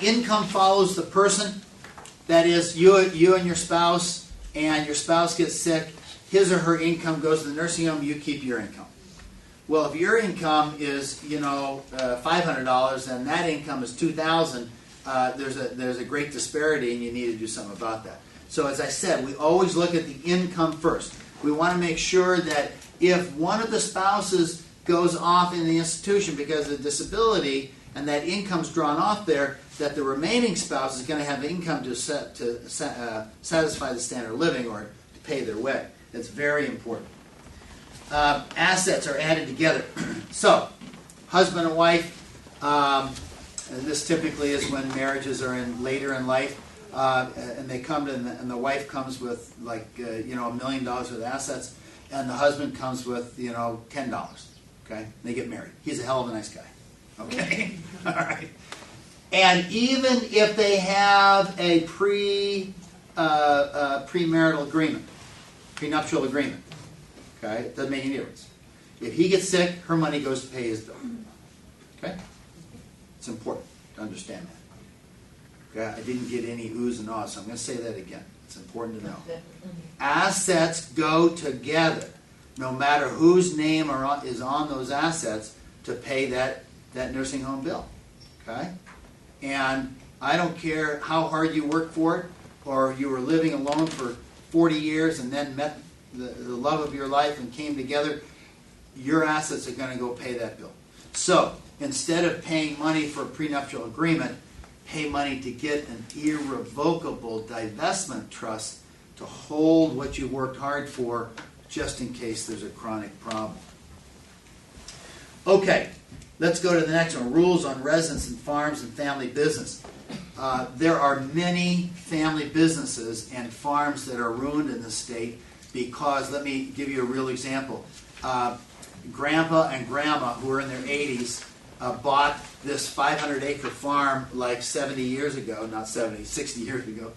Income follows the person. That is, you and your spouse gets sick. His or her income goes to the nursing home. You keep your income. Well, if your income is $500 and that income is $2,000, there's a great disparity, and you need to do something about that. So as I said, we always look at the income first. We want to make sure that if one of the spouses goes off in the institution because of disability and that income's drawn off there, that the remaining spouse is going to have income to satisfy the standard of living or to pay their way. That's very important. Assets are added together. So, husband and wife, and this typically is when marriages are later in life, and they come to, and the wife comes with $1 million worth of assets, and the husband comes with $10. Okay, they get married. He's a hell of a nice guy. Okay, all right. And even if they have a premarital agreement, prenuptial agreement, okay, it doesn't make any difference. If he gets sick, her money goes to pay his bill. Okay, it's important to understand that. Okay, I didn't get any oohs and ahs, so I'm going to say that again. It's important to know. Assets go together, no matter whose name is on those assets, to pay that nursing home bill. Okay? And I don't care how hard you work for it, or you were living alone for 40 years and then met the love of your life and came together, your assets are going to go pay that bill. So, instead of paying money for a prenuptial agreement, pay money to get an irrevocable divestment trust to hold what you worked hard for, just in case there's a chronic problem. Okay, let's go to the next one. Rules on residence and farms and family business. There are many family businesses and farms that are ruined in this state because, let me give you a real example. Grandpa and Grandma, who are in their 80s, bought this 500-acre farm like 70 years ago, not 70, 60 years ago,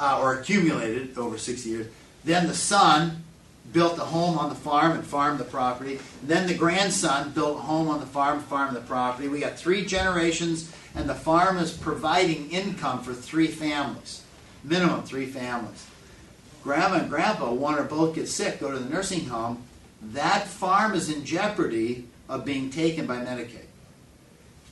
or accumulated over 60 years. Then the son built a home on the farm and farmed the property. And then the grandson built a home on the farm, farmed the property. We got 3 generations, and the farm is providing income for 3 families, minimum 3 families. Grandma and Grandpa, one or both get sick, go to the nursing home. That farm is in jeopardy of being taken by Medicaid.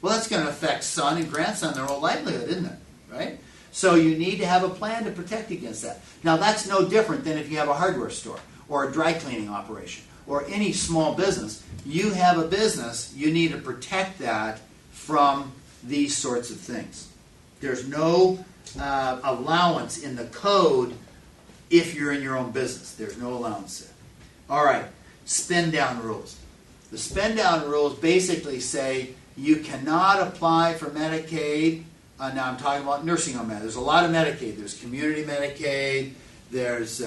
Well, that's going to affect son and grandson, their whole livelihood, isn't it? Right? So you need to have a plan to protect against that. Now, that's no different than if you have a hardware store or a dry cleaning operation or any small business. You have a business, you need to protect that from these sorts of things. There's no allowance in the code if you're in your own business. There's no allowance there. All right, spend down rules. The spend down rules basically say you cannot apply for Medicaid. Now I'm talking about nursing home Medicaid. There's a lot of Medicaid. There's community Medicaid. There's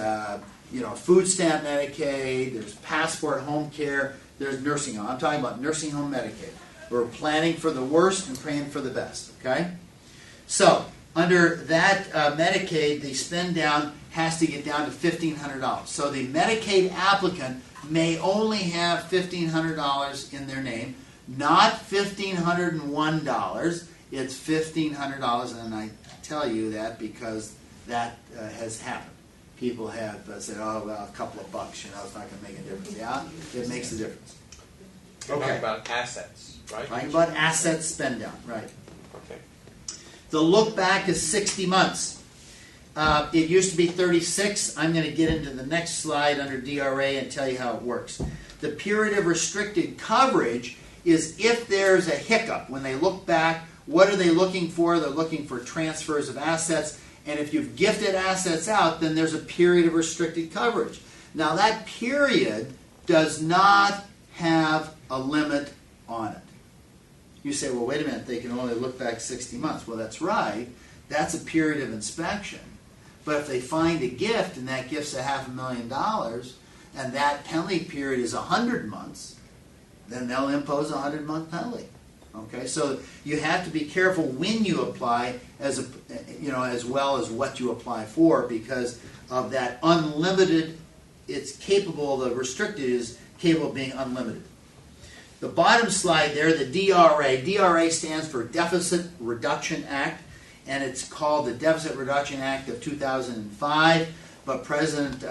food stamp Medicaid. There's passport home care. There's nursing home. I'm talking about nursing home Medicaid. We're planning for the worst and praying for the best. Okay? So under that Medicaid, the spend down has to get down to $1,500. So the Medicaid applicant may only have $1,500 in their name, not $1,501. It's $1,500, and I tell you that because that has happened. People have said, "Oh, well, a couple of bucks, it's not going to make a difference." Yeah, it makes a difference. We're talking about assets, right? Talking about assets spend down, right? Okay. The look back is 60 months. It used to be 36. I'm going to get into the next slide under DRA and tell you how it works. The period of restricted coverage is if there's a hiccup. When they look back, what are they looking for? They're looking for transfers of assets. And if you've gifted assets out, then there's a period of restricted coverage. Now that period does not have a limit on it. You say, well, wait a minute, they can only look back 60 months. Well, that's right. That's a period of inspection. But if they find a gift and that gift's $500,000 and that penalty period is 100 months, then they'll impose a 100-month penalty. Okay, so you have to be careful when you apply, as well as what you apply for, because of that unlimited. It's capable. The restricted is capable of being unlimited. The bottom slide there, the DRA. DRA stands for Deficit Reduction Act, and it's called the Deficit Reduction Act of 2005, but President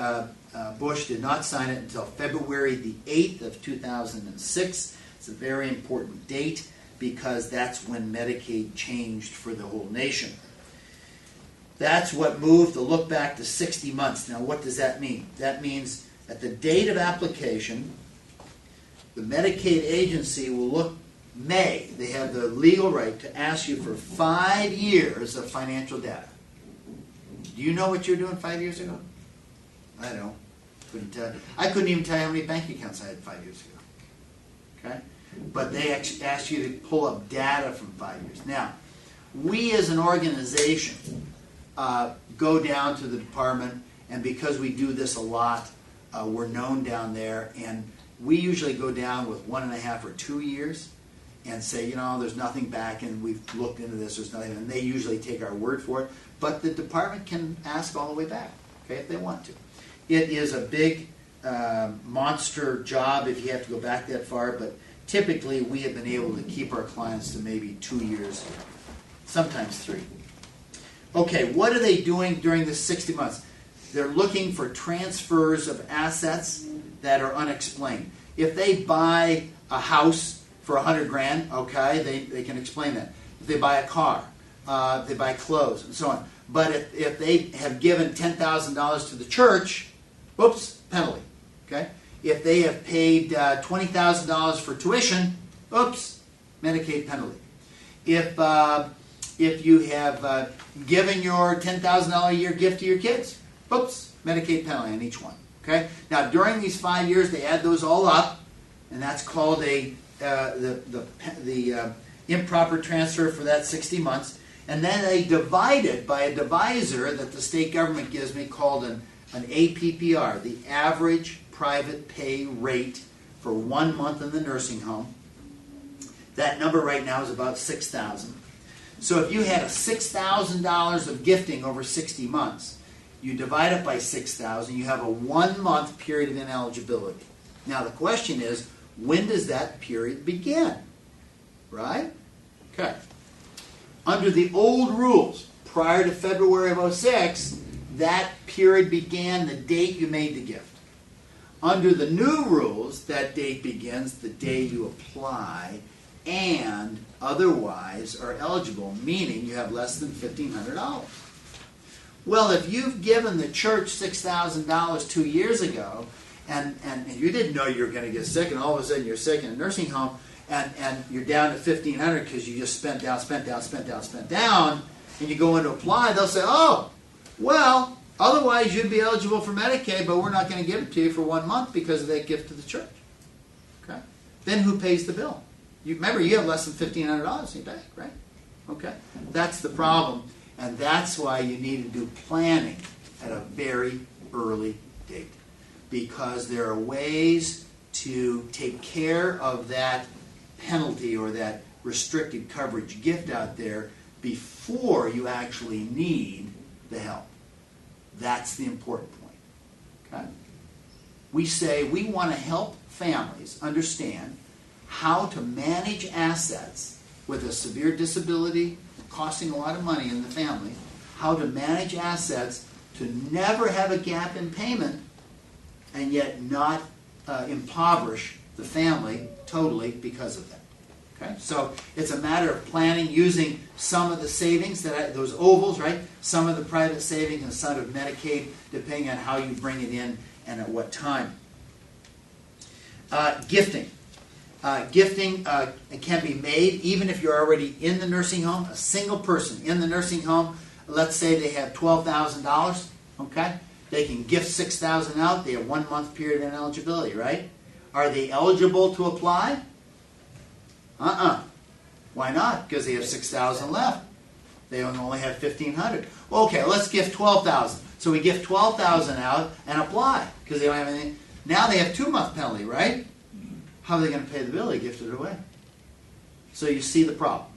Bush did not sign it until February the 8th of 2006. It's a very important date because that's when Medicaid changed for the whole nation. That's what moved the look back to 60 months. Now, what does that mean? That means at the date of application, the Medicaid agency will look, they have the legal right to ask you for 5 years of financial data. Do you know what you were doing 5 years ago? I don't. Couldn't tell you. I couldn't even tell you how many bank accounts I had 5 years ago. Okay? But they asked you to pull up data from 5 years. Now, we as an organization go down to the department, and because we do this a lot, we're known down there, and we usually go down with 1.5 or 2 years and say, there's nothing back, and we've looked into this, there's nothing, and they usually take our word for it. But the department can ask all the way back, okay, if they want to. It is a big monster job if you have to go back that far, but typically we have been able to keep our clients to maybe 2 years, sometimes 3. Okay, what are they doing during this 60 months? They're looking for transfers of assets that are unexplained. If they buy a house for $100,000, okay, they can explain that. If they buy a car, they buy clothes, and so on. But if they have given $10,000 to the church, whoops, penalty. Okay. If they have paid $20,000 for tuition, oops, Medicaid penalty. If you have given your $10,000 a year gift to your kids, oops, Medicaid penalty on each one. Okay. Now during these 5 years, they add those all up, and that's called the improper transfer for that 60 months. And then they divide it by a divisor that the state government gives me called an APPR, the average private pay rate for 1 month in the nursing home. That number right now is about $6,000. So if you had a $6,000 of gifting over 60 months, you divide it by 6,000, you have a 1 month period of ineligibility. Now the question is, when does that period begin? Right? Okay. Under the old rules, prior to February of 2006, that period began the date you made the gift. Under the new rules, that date begins the day you apply and otherwise are eligible, meaning you have less than $1,500. Well, if you've given the church $6,000 2 years ago, and you didn't know you were going to get sick, and all of a sudden you're sick in a nursing home, and you're down to $1,500 because you just spent down, and you go in to apply, they'll say, oh, well, otherwise you'd be eligible for Medicaid, but we're not going to give it to you for 1 month because of that gift to the church. Okay? Then who pays the bill? Remember, you have less than $1,500 in your bank, right? Okay? That's the problem, and that's why you need to do planning at a very early date, because there are ways to take care of that penalty or that restricted coverage gift out there before you actually need the help. That's the important point. Okay? We say we want to help families understand how to manage assets with a severe disability costing a lot of money in the family, how to manage assets to never have a gap in payment and yet not impoverish the family totally because of that. Okay? So it's a matter of planning using some of the savings, those ovals, right? Some of the private savings and some of Medicaid, depending on how you bring it in and at what time. Gifting. Gifting can be made even if you're already in the nursing home. A single person in the nursing home, let's say they have $12,000, okay? They can gift $6,000 out. They have 1 month period of ineligibility, right? Are they eligible to apply? Why not? Because they have $6,000 left. They only have $1,500. Well, okay, let's gift $12,000. So we gift $12,000 out and apply because they don't have anything. Now they have 2 month penalty, right? How are they going to pay the bill? They gifted it away. So you see the problem.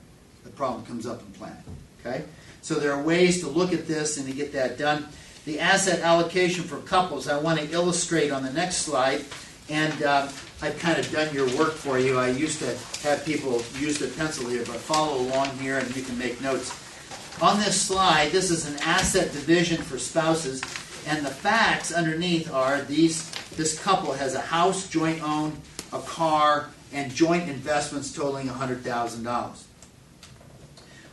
The problem comes up in planning. Okay? So there are ways to look at this and to get that done. The asset allocation for couples I want to illustrate on the next slide. And I've kind of done your work for you. I used to have people use the pencil here, but follow along here and you can make notes. On this slide, this is an asset division for spouses, and the facts underneath are this couple has a house, joint owned, a car, and joint investments totaling $100,000.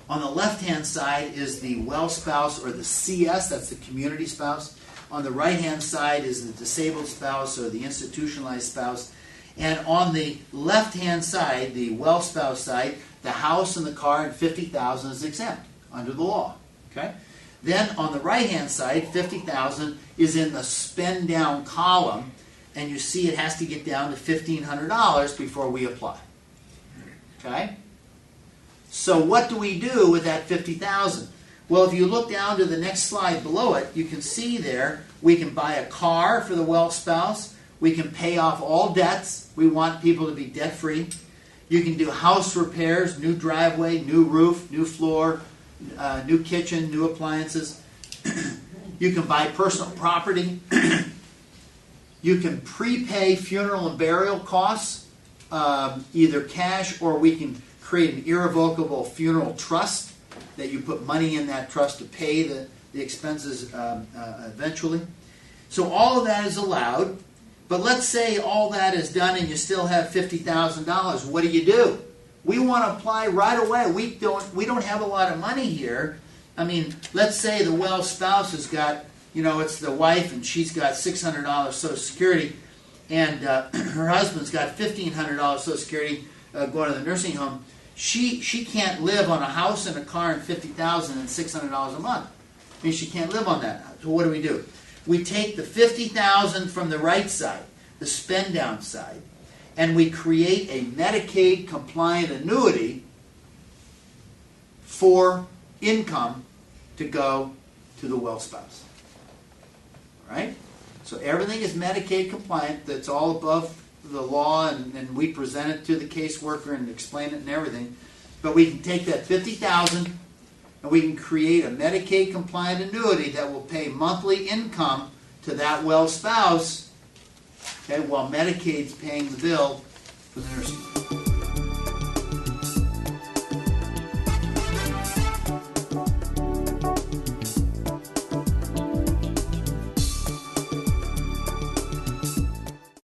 On the left-hand side is the well spouse, or the CS, that's the community spouse. On the right-hand side is the disabled spouse, or the institutionalized spouse. And on the left-hand side, the well spouse side, the house and the car and $50,000 is exempt under the law. Okay? Then on the right-hand side, $50,000 is in the spend down column, and you see it has to get down to $1,500 before we apply. Okay? So what do we do with that $50,000? Well, if you look down to the next slide below it, you can see there we can buy a car for the well spouse. We can pay off all debts. We want people to be debt-free. You can do house repairs, new driveway, new roof, new floor, new kitchen, new appliances. You can buy personal property. You can prepay funeral and burial costs, either cash, or we can create an irrevocable funeral trust that you put money in that trust to pay the expenses eventually. So all of that is allowed. But let's say all that is done and you still have $50,000. What do? We want to apply right away. We don't have a lot of money here. I mean, let's say the well spouse has got, it's the wife and she's got $600 Social Security, and her husband's got $1,500 Social Security going to the nursing home. She can't live on a house and a car and $50,000 and $600 a month. I mean, she can't live on that. So what do? We take the $50,000 from the right side, the spend down side, and we create a Medicaid compliant annuity for income to go to the well spouse. All right? So everything is Medicaid compliant. That's all above the law, and we present it to the caseworker and explain it and everything. But we can take that $50,000 and we can create a Medicaid compliant annuity that will pay monthly income to that well spouse, okay, while Medicaid's paying the bill for the nursing home.